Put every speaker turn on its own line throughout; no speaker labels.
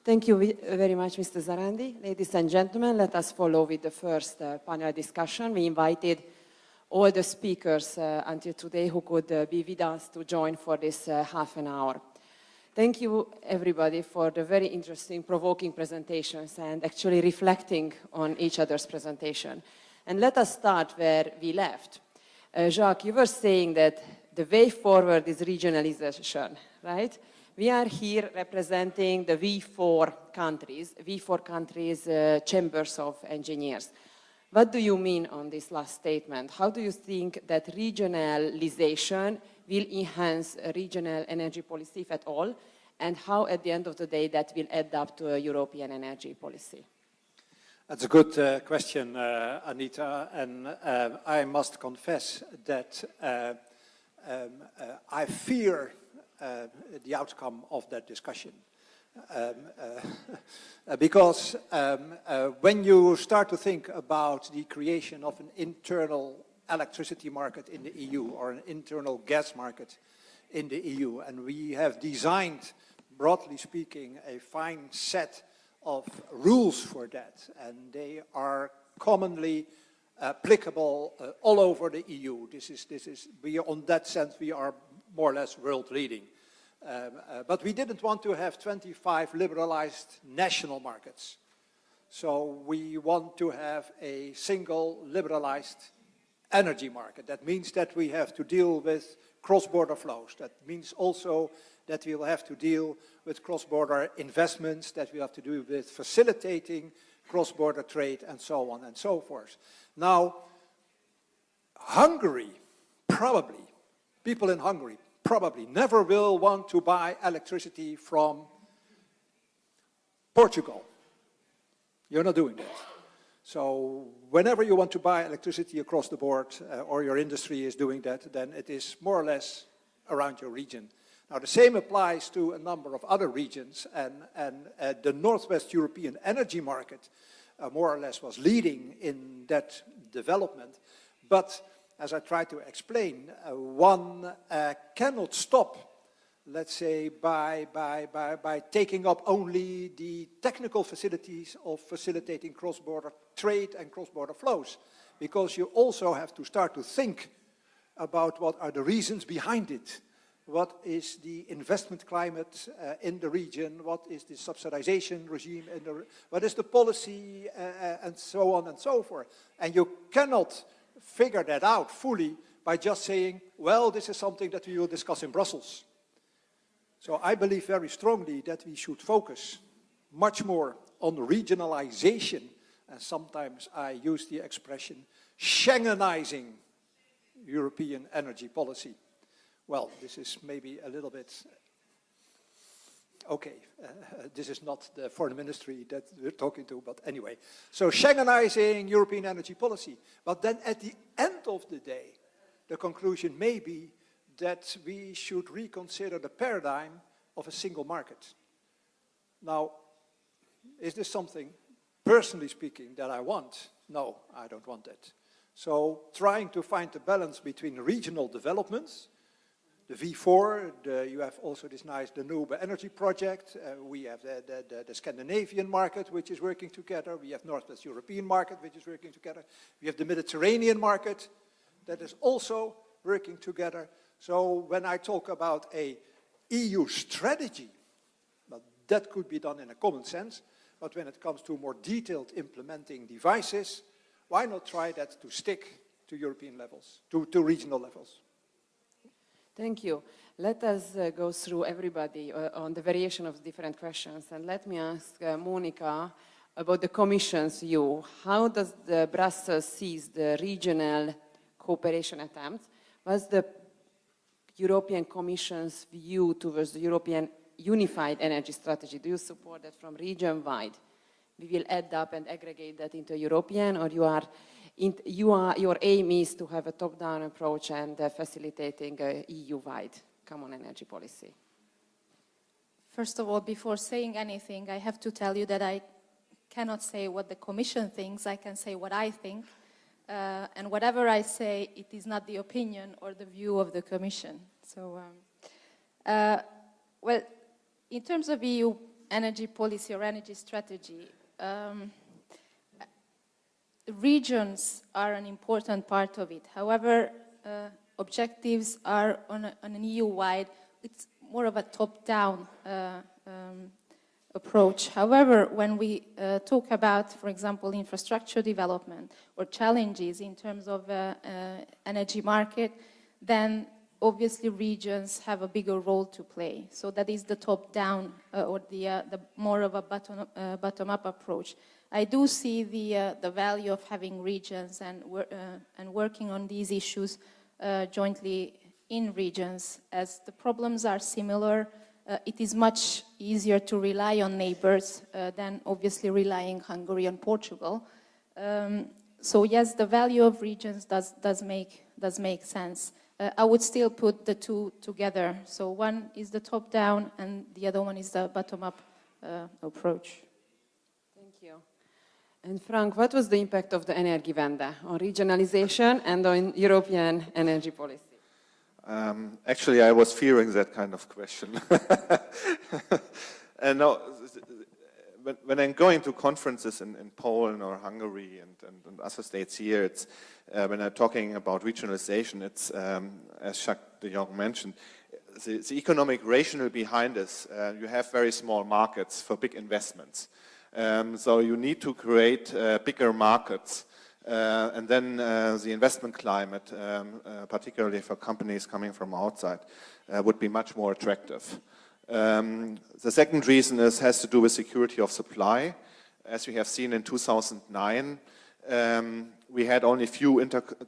Thank you very much, Mr. Zarandi. Ladies and gentlemen, let us follow with the first panel discussion. We invited all the speakers until today who could be with us to join for this half an hour. Thank you, everybody, for the very interesting, provoking presentations and actually reflecting on each other's presentation. And let us start where we left. Jacques, you were saying that the way forward is regionalization, right? We are here representing the V4 countries, chambers of engineers. What do you mean on this last statement? How do you think that regionalization will enhance regional energy policy, if at all? And how, at the end of the day, that will add up to a European energy policy?
That's a good question, Anita. And I must confess that I fear the outcome of that discussion. Because when you start to think about the creation of an internal electricity market in the EU or an internal gas market in the EU, and we have designed, broadly speaking, a fine set of rules for that, and they are commonly applicable all over the EU. On that sense, we are more or less world leading. But we didn't want to have 25 liberalized national markets. So we want to have a single liberalized energy market. That means that we have to deal with cross-border flows. That means also that we will have to deal with cross-border investments, that we have to do with facilitating cross-border trade, and so on and so forth. Now, Hungary, probably, people in Hungary probably never will want to buy electricity from Portugal. You're not doing that. So whenever you want to buy electricity across the board, or your industry is doing that, then it is more or less around your region. Now the same applies to a number of other regions, and the Northwest European energy market more or less was leading in that development. But as I tried to explain, one cannot stop, let's say, by taking up only the technical facilities of facilitating cross-border trade and cross-border flows, because you also have to start to think about what are the reasons behind it. What is the investment climate in the region? What is the subsidization regime in the, what is the policy, and so on and so forth. And you cannot figure that out fully by just saying, well, this is something that we will discuss in Brussels. So I believe very strongly that we should focus much more on regionalization, and sometimes I use the expression Schengenizing European energy policy. Well, this is maybe a little bit, okay, this is not the foreign ministry that we're talking to, but anyway. So Schengenizing European energy policy. But then at the end of the day, the conclusion may be that we should reconsider the paradigm of a single market. Now, is this something, personally speaking, that I want? No, I don't want that. So trying to find a balance between regional developments, the V4, you have also this nice Danube energy project. We have the Scandinavian market, which is working together. We have Northwest European market, which is working together. We have the Mediterranean market that is also working together. So when I talk about a EU strategy, well, that could be done in a common sense. But when it comes to more detailed implementing devices, why not try that to stick to European levels, to regional levels?
Thank you. Let us go through everybody on the variation of different questions. And let me ask Monica about the Commission's view. How does the Brussels sees the regional cooperation attempt? What's the European Commission's view towards the European unified energy strategy? Do you support that from region-wide? We will add up and aggregate that into European, or your aim is to have a top-down approach and facilitating a EU-wide common energy policy?
First of all, before saying anything, I have to tell you that I cannot say what the Commission thinks. I can say what I think. And whatever I say, it is not the opinion or the view of the Commission. So, well, in terms of EU energy policy or energy strategy, regions are an important part of it. However, objectives are on an EU-wide, it's more of a top-down approach. However, when we talk about, for example, infrastructure development or challenges in terms of energy market, then obviously regions have a bigger role to play. So that is the top-down or the more of a bottom-up approach. I do see the value of having regions and working on these issues jointly in regions. As the problems are similar, it is much easier to rely on neighbors than obviously relying Hungary and Portugal. So yes, the value of regions does make sense. I would still put the two together. So one is the top-down and the other one is the bottom-up approach.
Thank you. And Frank, what was the impact of the Energiewende on regionalization and on European energy policy?
Actually, I was fearing that kind of question. And now, when I'm going to conferences in Poland or Hungary and other states here, it's when I'm talking about regionalization, it's as Jacques de Jong mentioned, the economic rationale behind this. You have very small markets for big investments, so you need to create bigger markets. And then the investment climate, particularly for companies coming from outside, would be much more attractive. The second reason has to do with security of supply. As we have seen in 2009, we had only few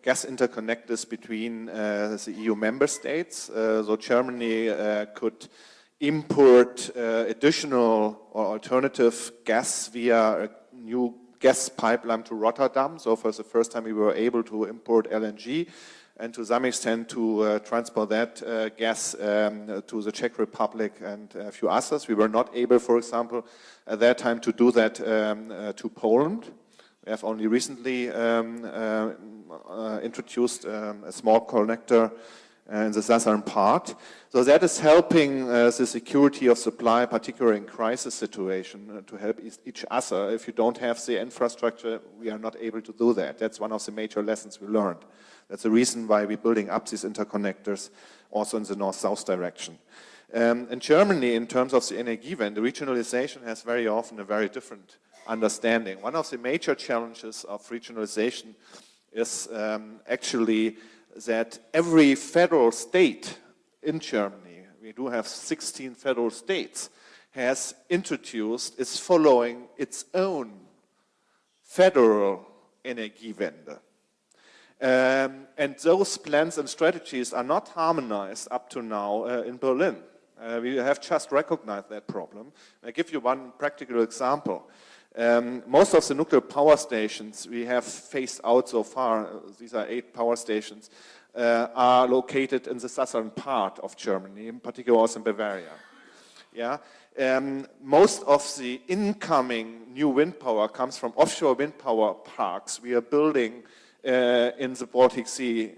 gas interconnectors between the EU member states. So Germany could import additional or alternative gas via a new gas pipeline to Rotterdam. So for the first time we were able to import LNG and to some extent to transport that gas to the Czech Republic and a few others. We were not able, for example, at that time to do that to Poland. We have only recently introduced a small connector in the southern part. So that is helping the security of supply, particularly in crisis situation, to help each other. If you don't have the infrastructure, we are not able to do that. That's one of the major lessons we learned. That's the reason why we're building up these interconnectors also in the north-south direction. In Germany, in terms of the Energiewende, the regionalization has very often a very different understanding. One of the major challenges of regionalization is actually that every federal state in Germany, we do have 16 federal states, is following its own federal Energiewende. And those plans and strategies are not harmonized up to now in Berlin. We have just recognized that problem. I'll give you one practical example. Most of the nuclear power stations we have phased out so far, these are 8 power stations, are located in the southern part of Germany, in particular also in Bavaria. Yeah? Most of the incoming new wind power comes from offshore wind power parks we are building in the Baltic Sea.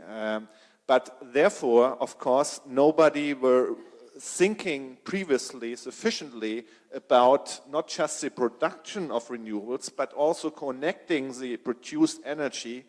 But therefore, of course, nobody were thinking previously sufficiently about not just the production of renewables, but also connecting the produced energy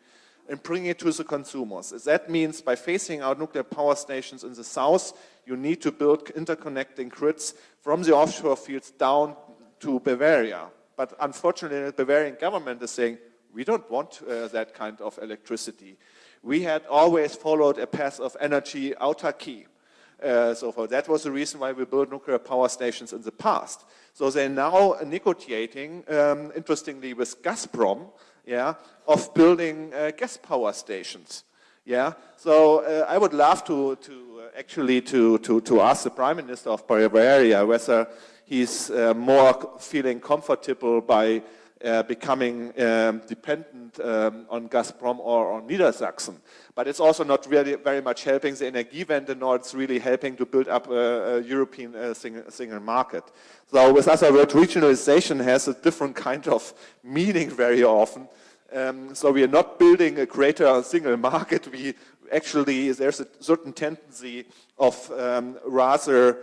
and bringing it to the consumers. That means by phasing out nuclear power stations in the south, you need to build interconnecting grids from the offshore fields down to Bavaria. But unfortunately, the Bavarian government is saying, we don't want that kind of electricity. We had always followed a path of energy autarky. So that was the reason why we built nuclear power stations in the past. So they're now negotiating, interestingly, with Gazprom, yeah, of building gas power stations. Yeah. So I would love to actually ask the Prime Minister of Bavaria whether he's more feeling comfortable by becoming dependent on Gazprom or on Niedersachsen. But it's also not really very much helping the Energiewende, nor it's really helping to build up a European single market. So with other words, regionalization has a different kind of meaning very often. So we are not building a greater single market. We actually, there's a certain tendency of rather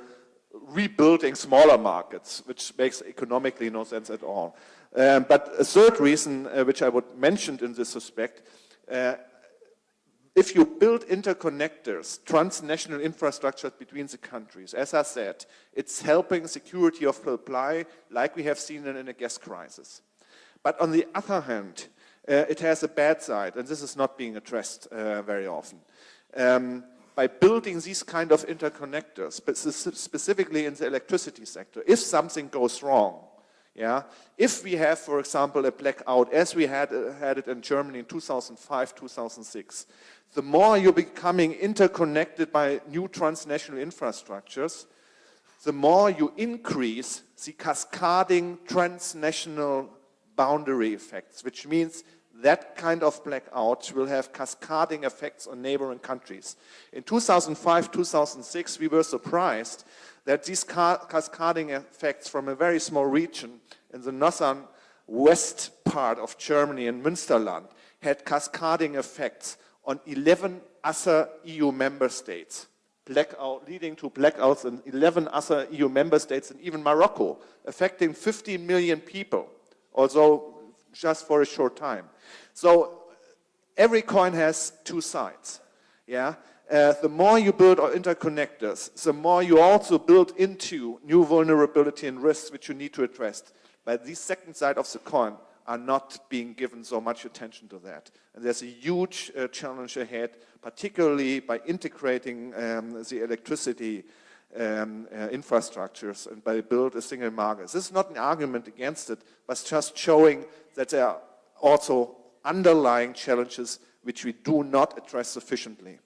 rebuilding smaller markets, which makes economically no sense at all. But a third reason, which I would mention in this respect, if you build interconnectors, transnational infrastructures between the countries, as I said, it's helping security of supply, like we have seen in a gas crisis. But on the other hand, it has a bad side, and this is not being addressed very often. By building these kind of interconnectors, specifically in the electricity sector, if something goes wrong, if we have, for example, a blackout, as we had it in Germany in 2005, 2006, the more you're becoming interconnected by new transnational infrastructures, the more you increase the cascading transnational boundary effects, which means that kind of blackout will have cascading effects on neighboring countries. In 2005, 2006, we were surprised that these cascading effects from a very small region in the northern west part of Germany in Münsterland had cascading effects on 11 other EU member states, leading to blackouts in 11 other EU member states and even Morocco, affecting 15 million people, although just for a short time. So every coin has two sides. The more you build interconnectors, the more you also build into new vulnerability and risks which you need to address. But the second side of the coin are not being given so much attention to that. And there's a huge challenge ahead, particularly by integrating the electricity infrastructures and by build a single market. This is not an argument against it, but just showing that there are also underlying challenges which we do not address sufficiently.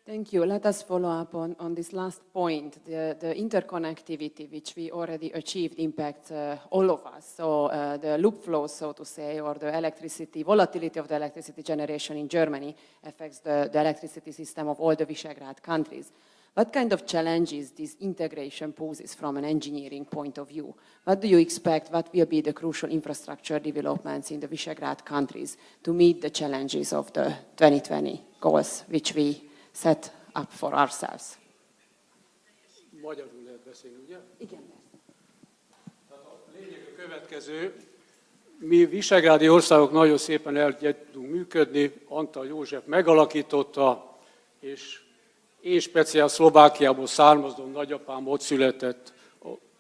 Thank you. Let us follow up on this last point. The interconnectivity, which we already achieved, impacts all of us. So the loop flow, so to say, or the electricity, volatility of the electricity generation in Germany affects the electricity system of all the Visegrad countries. What kind of challenges this integration poses from an engineering point of view? What do you expect? What will be the crucial infrastructure developments in the Visegrad countries to meet the challenges of the 2020 goals, which we set up for ourselves?
Magyarul lehet beszélni, ugye?
Igen.
A lényeg a következő. Mi visegrádi országok nagyon szépen el tudunk működni, Antal József megalakította, és én speciál Szlovákiából származom, nagyapám ott született,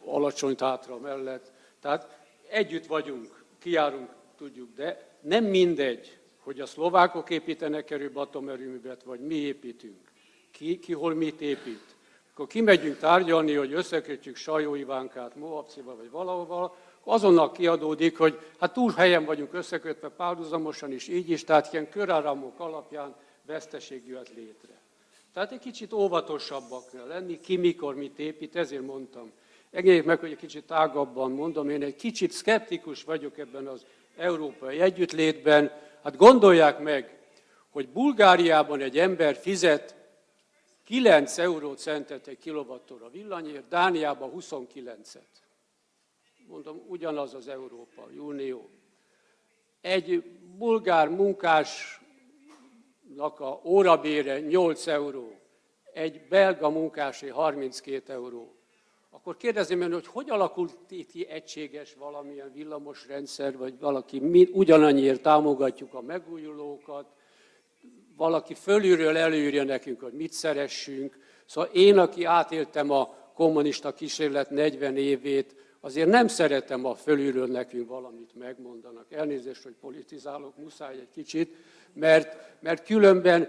Alacsonytátra mellett. Tehát együtt vagyunk, kijárunk, tudjuk, de nem mindegy, hogy a szlovákok építenek erőbb atomerőművet, vagy mi építünk. Ki hol mit épít. Akkor kimegyünk tárgyalni, hogy összekötjük Sajó Ivánkát Mohabciba, vagy valahova, azonnal kiadódik, hogy hát túl helyen vagyunk összekötve párhuzamosan is, így is, tehát ilyen köráramok alapján veszteség jöhet létre. Tehát egy kicsit óvatosabbak kell lenni, ki mikor mit épít, ezért mondtam. Engedjék meg, hogy egy kicsit tágabban mondom, én egy kicsit szkeptikus vagyok ebben az európai együttlétben. Hát gondolják meg, hogy Bulgáriában egy ember fizet 9 eurocentet egy kilovattóra villanyért, Dániában 29-et. Mondom, ugyanaz az Európai Unió. Egy bulgár munkásnak a órabére 8 euró, egy belga munkásé 32 euró. Akkor kérdezném ön, hogy alakult ki egységes valamilyen villamosrendszer, vagy valaki ugyanannyiért támogatjuk a megújulókat, valaki fölülről előírja nekünk, hogy mit szeressünk. Szóval én, aki átéltem a kommunista kísérlet 40 évét, azért nem szeretem, ha fölülről nekünk valamit megmondanak. Elnézést, hogy politizálok, muszáj egy kicsit, mert különben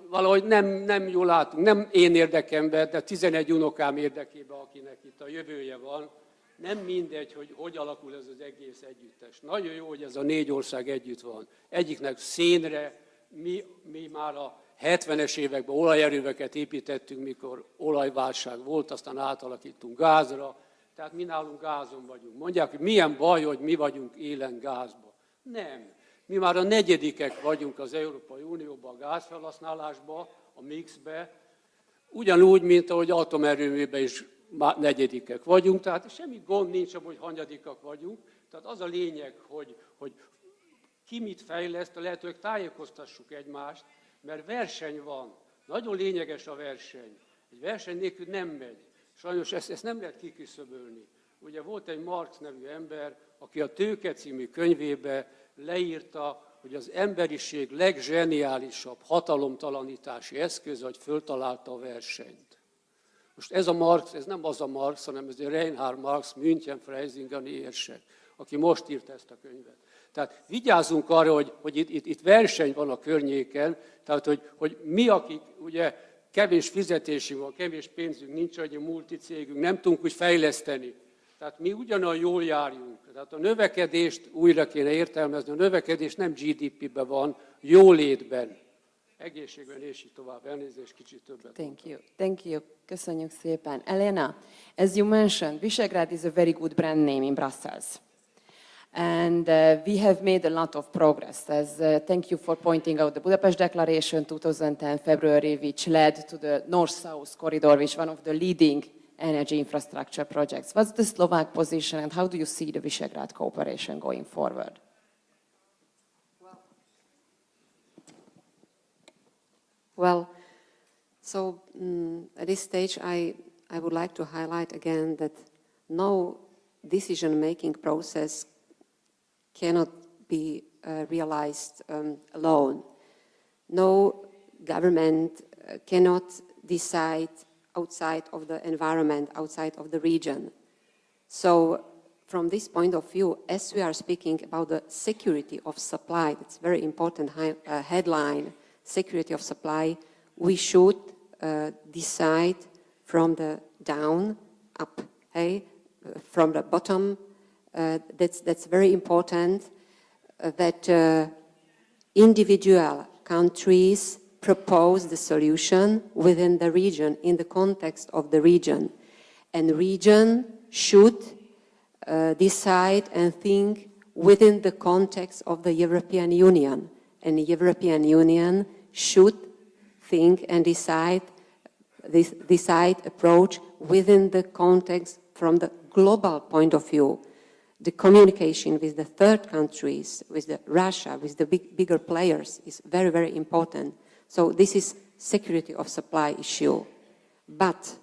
valahogy nem jól látunk. Nem én érdekemben, de 11 unokám érdekében, akinek itt a jövője van. Nem mindegy, hogy alakul ez az egész együttes. Nagyon jó, hogy ez a 4 ország együtt van. Egyiknek szénre, mi már a 70-es években olajerőműveket építettünk, mikor olajválság volt, aztán átalakítunk gázra. Tehát mi nálunk gázon vagyunk. Mondják, hogy milyen baj, hogy mi vagyunk élen gázba. Nem. Mi már a 4. vagyunk az Európai Unióban a gázfelhasználásban, a mixbe, ugyanúgy, mint ahogy atomerőműben is 4. vagyunk, tehát semmi gond nincs, hogy hanyadikak vagyunk. Tehát az a lényeg, hogy ki mit fejleszt, lehetőleg tájékoztassuk egymást, mert verseny van. Nagyon lényeges a verseny. Egy verseny nélkül nem megy. Sajnos ezt nem lehet kiküszöbölni. Ugye volt egy Marx nevű ember, aki a Tőke című könyvébe leírta, hogy az emberiség legzseniálisabb hatalomtalanítási eszköze, hogy föltalálta a versenyt. Most ez a Marx, ez nem az a Marx, hanem ez a Reinhard Marx, München Freisingeni érsek, aki most írta ezt a könyvet. Tehát vigyázzunk arra, hogy itt verseny van a környéken, tehát hogy mi, akik ugye kevés fizetésünk van, kevés pénzünk nincs, egy multicégünk, nem tudunk úgy fejleszteni. Tehát mi ugyanolyan jól járjunk. Tehát a növekedést újra kéne értelmezni, a növekedés nem GDP-ben van, jólétben, egészségben és így tovább. Elnézést, kicsit többet.
Thank you. Köszönjük szépen. Elena, as you mentioned, Visegrad is a very good brand name in Brussels. And we have made a lot of progress. Thank you for pointing out the Budapest Declaration 2010 February, which led to the North-South corridor, which is one of the leading energy infrastructure projects. What's the Slovak position and how do you see the Visegrad cooperation going forward?
Well, so at this stage I would like to highlight again that no decision-making process cannot be realized alone. No government cannot decide outside of the environment, outside of the region. So from this point of view, as we are speaking about the security of supply, that's a very important headline, security of supply, we should decide from the down up, hey? From the bottom. That's very important that individual countries propose the solution within the region, in the context of the region. And region should decide and think within the context of the European Union. And the European Union should think and decide approach within the context from the global point of view. The communication with the third countries, with Russia, with the bigger players is very, very important. So this is security of supply issue. But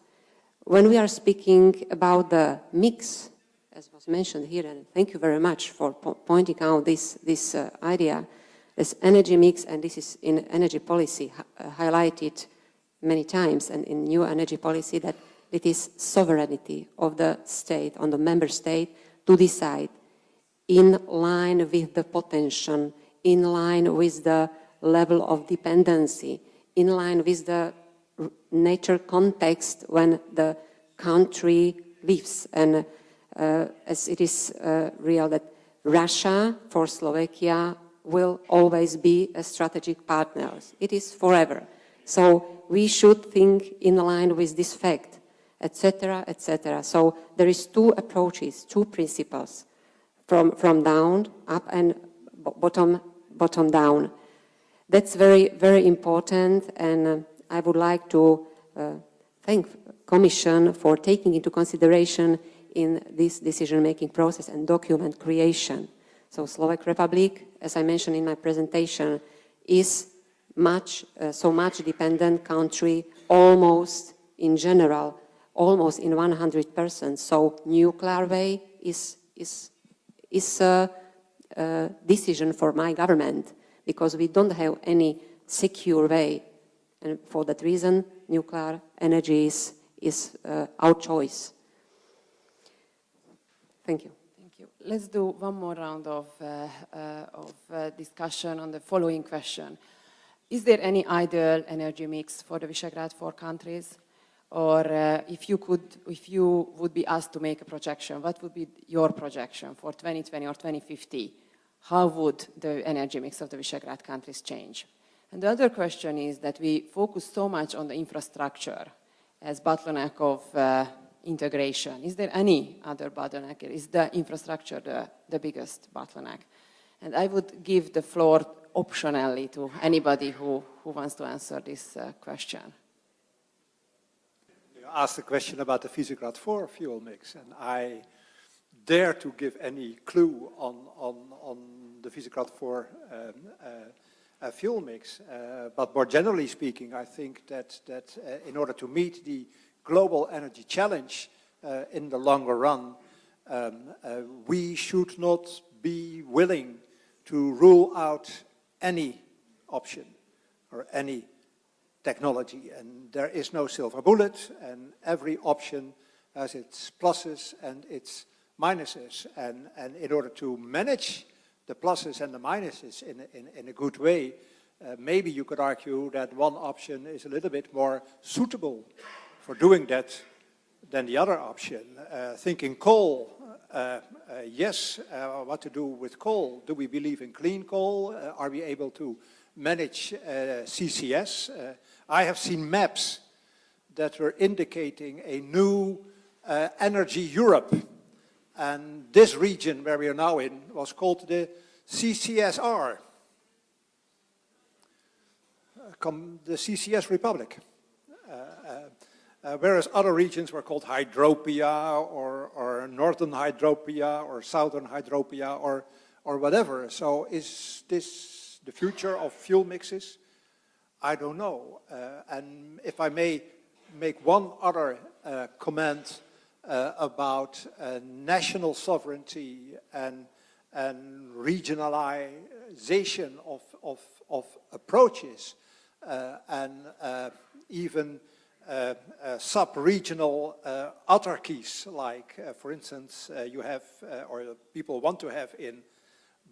when we are speaking about the mix, as was mentioned here, and thank you very much for pointing out this idea, this energy mix, and this is in energy policy highlighted many times, and in new energy policy, that it is sovereignty of the state, on the member state, to decide in line with the potential, in line with the level of dependency, in line with the nature context when the country lives. And as it is real that Russia for Slovakia will always be a strategic partner. It is forever. So we should think in line with this fact, etc., etc. So there is two approaches, two principles, from down, up, and bottom down. That's very, very important, and I would like to thank Commission for taking into consideration in this decision-making process and document creation. So Slovak Republic, as I mentioned in my presentation, is so much dependent country, almost in general, almost in 100%. So nuclear way is a decision for my government, because we don't have any secure way. And for that reason, nuclear energy is our choice. Thank you.
Thank you. Let's do one more round of discussion on the following question. Is there any ideal energy mix for the Visegrad 4 countries? Or if you would be asked to make a projection, what would be your projection for 2020 or 2050? How would the energy mix of the Visegrad countries change? And the other question is that we focus so much on the infrastructure as bottleneck of integration. Is there any other bottleneck? Is the infrastructure the biggest bottleneck? And I would give the floor optionally to anybody who wants to answer this question.
You asked a question about the Visegrad 4 fuel mix, and I dare to give any clue on the Visegrad 4 fuel mix. But more generally speaking, I think that in order to meet the global energy challenge in the longer run, we should not be willing to rule out any option or any technology. And there is no silver bullet, and every option has its pluses and its minuses. And in order to manage the pluses and the minuses in a good way, maybe you could argue that one option is a little bit more suitable for doing that than the other option. Thinking coal, yes, what to do with coal? Do we believe in clean coal? Are we able to manage CCS? I have seen maps that were indicating a new energy Europe. And this region where we are now in was called the CCSR, the CCS Republic. Whereas other regions were called Hydropia or Northern Hydropia or Southern Hydropia or whatever. So is this the future of fuel mixes? I don't know. And if I may make one other comment about national sovereignty and regionalization of approaches and even sub-regional autarkies, like, for instance, you have, or people want to have in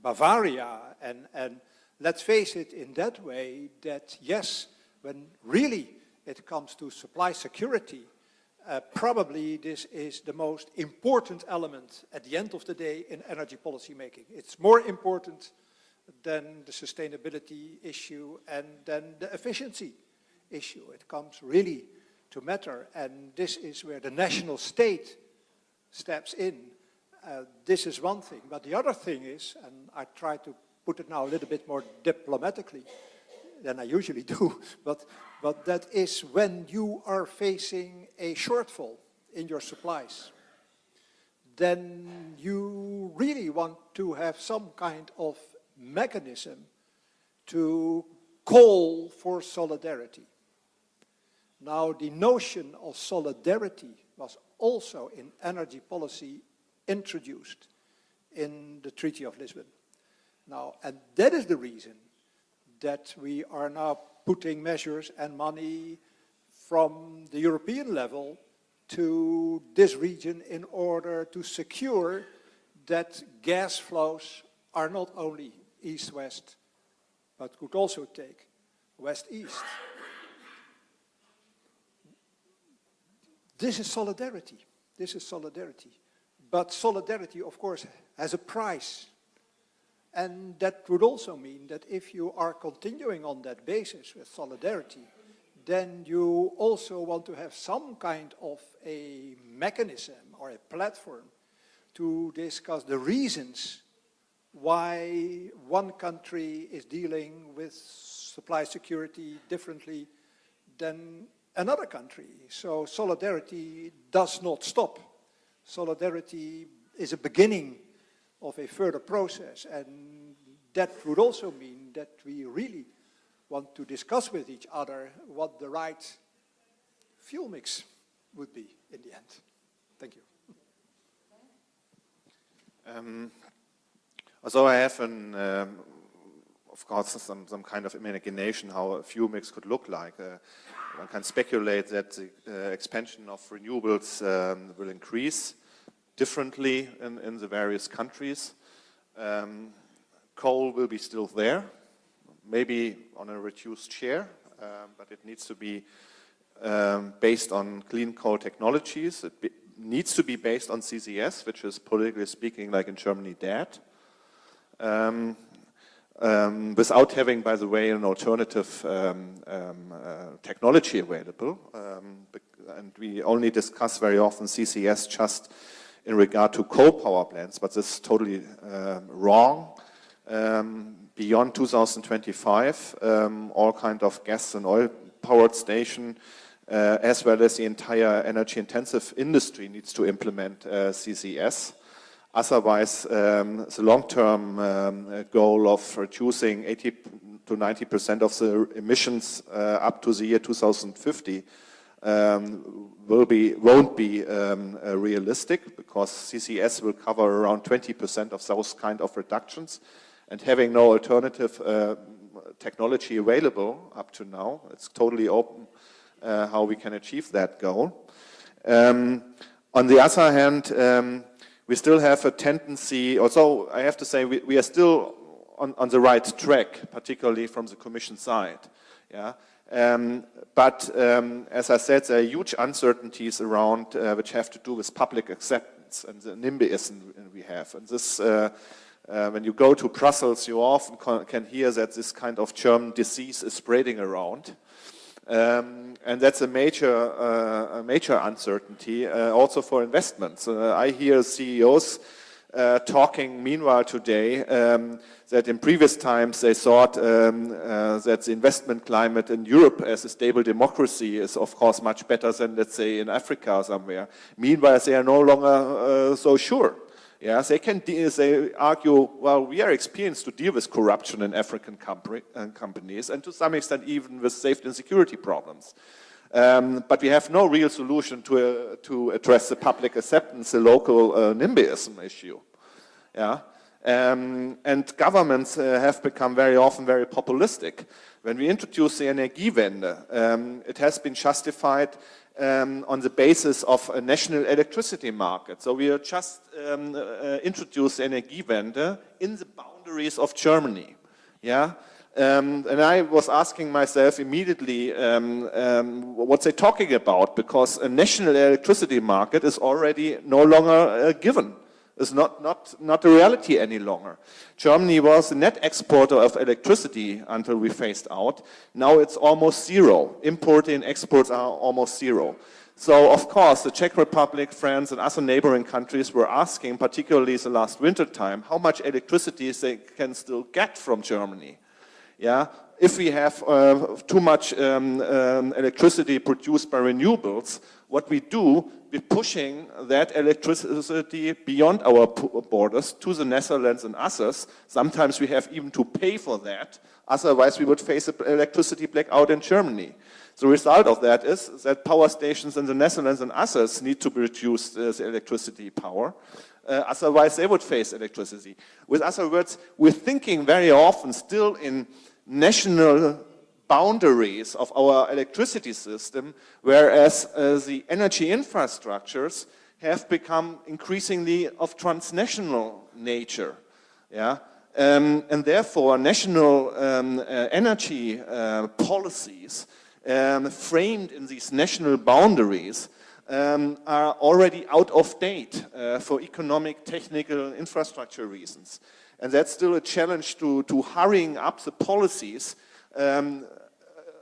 Bavaria. And let's face it in that way that, yes, when really it comes to supply security, probably this is the most important element at the end of the day in energy policy making. It's more important than the sustainability issue and then the efficiency issue. It comes really to matter, and this is where the national state steps in. This is one thing, but the other thing is, and I try to put it now a little bit more diplomatically than I usually do, but that is when you are facing a shortfall in your supplies, then you really want to have some kind of mechanism to call for solidarity. Now, the notion of solidarity was also in energy policy introduced in the Treaty of Lisbon. Now, and that is the reason that we are now putting measures and money from the European level to this region in order to secure that gas flows are not only east-west, but could also take west-east. This is solidarity. This is solidarity. But solidarity, of course, has a price. And that would also mean that if you are continuing on that basis with solidarity, then you also want to have some kind of a mechanism or a platform to discuss the reasons why one country is dealing with supply security differently than another country. So solidarity does not stop. Solidarity is a beginning of a further process, and that would also mean that we really want to discuss with each other what the right fuel mix would be in the end. Thank you.
So I have of course, some kind of imagination how a fuel mix could look like. One can speculate that the expansion of renewables will increase differently in the various countries. Coal will be still there, maybe on a reduced share, but it needs to be based on clean coal technologies. It needs to be based on CCS, which is politically speaking, like in Germany, dead. Without having, by the way, an alternative technology available. And we only discuss very often CCS just in regard to coal power plants, but this is totally wrong. Beyond 2025, all kind of gas and oil powered station, as well as the entire energy intensive industry needs to implement CCS. Otherwise, the long-term goal of reducing to 90% of the emissions up to the year 2050 won't be realistic, because CCS will cover around 20% of those kind of reductions, and having no alternative technology available up to now, it's totally open how we can achieve that goal. On the other hand, we still have a tendency, although I have to say we are still on the right track, particularly from the Commission side. Yeah. But as I said, there are huge uncertainties around which have to do with public acceptance and the NIMBYism we have. And this, when you go to Brussels, you often can hear that this kind of German disease is spreading around. And that's a major uncertainty also for investments. I hear CEOs talking meanwhile today that in previous times they thought that the investment climate in Europe as a stable democracy is of course much better than, let's say, in Africa or somewhere. Meanwhile, they are no longer so sure. Yeah, they argue, well, we are experienced to deal with corruption in African companies, and to some extent even with safety and security problems. But we have no real solution to address the public acceptance, the local NIMBYism issue. Yeah. And governments have become very often very populistic. When we introduce the Energiewende, it has been justified on the basis of a national electricity market. So we are just introduced the Energiewende in the boundaries of Germany. Yeah. And I was asking myself immediately what they're talking about, because a national electricity market is already no longer given. It's not a reality any longer. Germany was a net exporter of electricity until we phased out. Now it's almost zero. Imports and exports are almost zero. So, of course, the Czech Republic, France, and other neighboring countries were asking, particularly the last winter time, how much electricity they can still get from Germany. Yeah, if we have too much electricity produced by renewables, what we do, we're pushing that electricity beyond our borders to the Netherlands and others. Sometimes we have even to pay for that. Otherwise, we would face an electricity blackout in Germany. The result of that is that power stations in the Netherlands and others need to reduce the electricity power. Otherwise, they would face electricity. With other words, we're thinking very often still in national boundaries of our electricity system, whereas the energy infrastructures have become increasingly of transnational nature. Yeah? And therefore, national energy policies framed in these national boundaries are already out of date for economic, technical, infrastructure reasons. And that's still a challenge to hurrying up the policies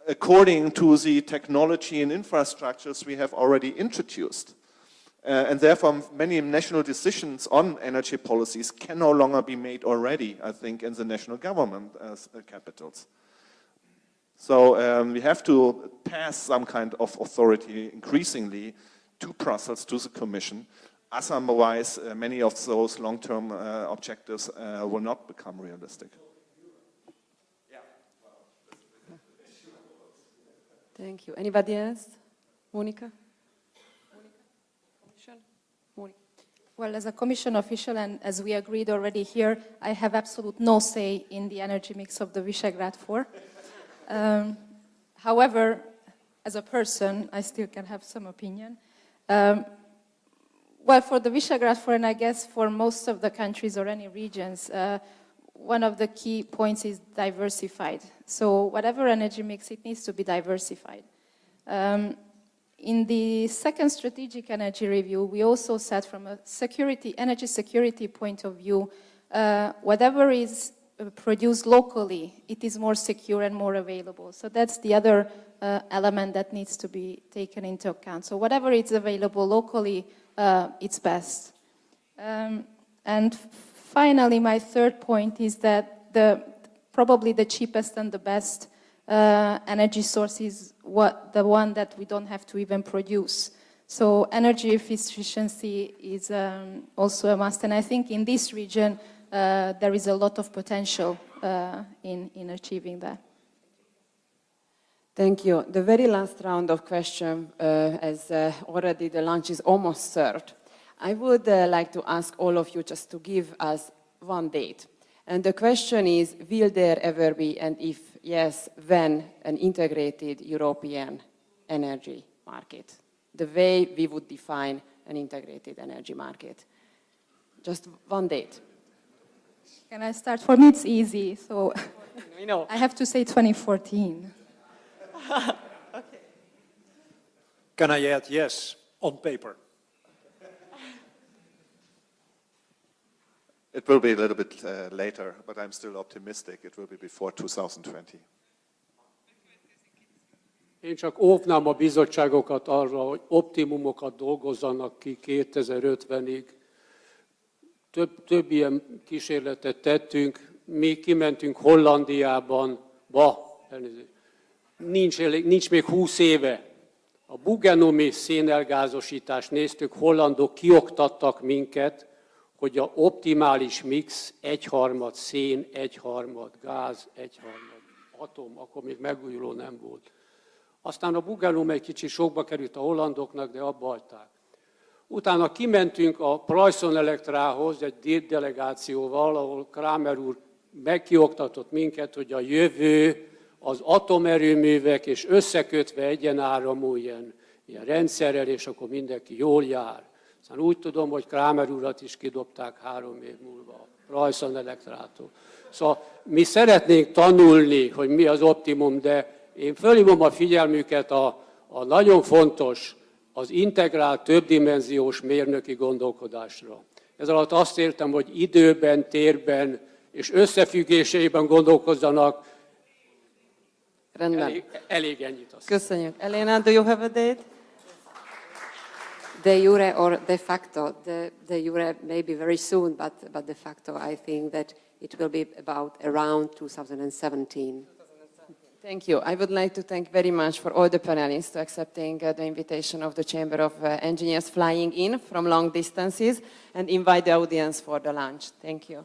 according to the technology and infrastructures we have already introduced. And therefore, many national decisions on energy policies can no longer be made already, I think, in the national government capitals. So we have to pass some kind of authority increasingly to Brussels, to the Commission. Otherwise, many of those long-term objectives will not become realistic.
Thank you. Anybody else? Monica? Monica?
Well, as a Commission official, and as we agreed already here, I have absolute no say in the energy mix of the Visegrad 4. However, as a person, I still can have some opinion. Well, for the Visegrad 4, and I guess for most of the countries or any regions, one of the key points is diversified. So whatever energy mix, it needs to be diversified. In the second strategic energy review, we also said from a energy security point of view, whatever is produced locally, it is more secure and more available. So that's the other element that needs to be taken into account. So whatever is available locally, it's best. And finally, my third point is that probably the cheapest and the best energy source is the one that we don't have to even produce. So energy efficiency is also a must. And I think in this region, there is a lot of potential in achieving that.
Thank you. The very last round of questions, as already the lunch is almost served, I would like to ask all of you just to give us one date. And the question is, will there ever be, and if yes, when, an integrated European energy market? The way we would define an integrated energy market. Just one date.
Can I start? For me, it's easy. So
We know.
I have to say 2014.
Okay.
Can I add yes, on paper?
It will be a little bit later, but I'm still optimistic. It will be before 2020.
Én csak óvnám a bizottságokat arra, hogy optimumokat dolgozzanak ki 2050-ig. Több ilyen kísérletet tettünk. Mi kimentünk Hollandiában, nincs még 20 éve. A bugenomi szénelgázosítást néztük, hollandok kioktattak minket, hogy a optimális mix 1/3 szén, 1/3 gáz, 1/3 atom, akkor még megújuló nem volt. Aztán a bugenom egy kicsit sokba került a hollandoknak, de abba hagyták. Utána kimentünk a Preußen Elektrához egy delegációval, ahol Kramer úr megkioktatott minket, hogy a jövő az atomerőművek és összekötve egyenáramú ilyen rendszerrel, és akkor mindenki jól jár. Aztán úgy tudom, hogy Kramer urat is kidobták 3 év múlva a Preußen Elektrától. Szóval mi szeretnénk tanulni, hogy mi az optimum, de én fölhívom a figyelmüket a nagyon fontos, az integrált, többdimenziós mérnöki gondolkodásra. Ez alatt azt értem, hogy időben, térben és összefüggéseiben gondolkozzanak.
Rendben.
Elég ennyit.
Köszönjük. Elena, do you have a date?
De jure or de facto, de jure maybe very soon, but de facto I think that it will be about around 2017.
Thank you. I would like to thank very much for all the panelists accepting the invitation of the Chamber of Engineers flying in from long distances and invite the audience for the lunch. Thank you.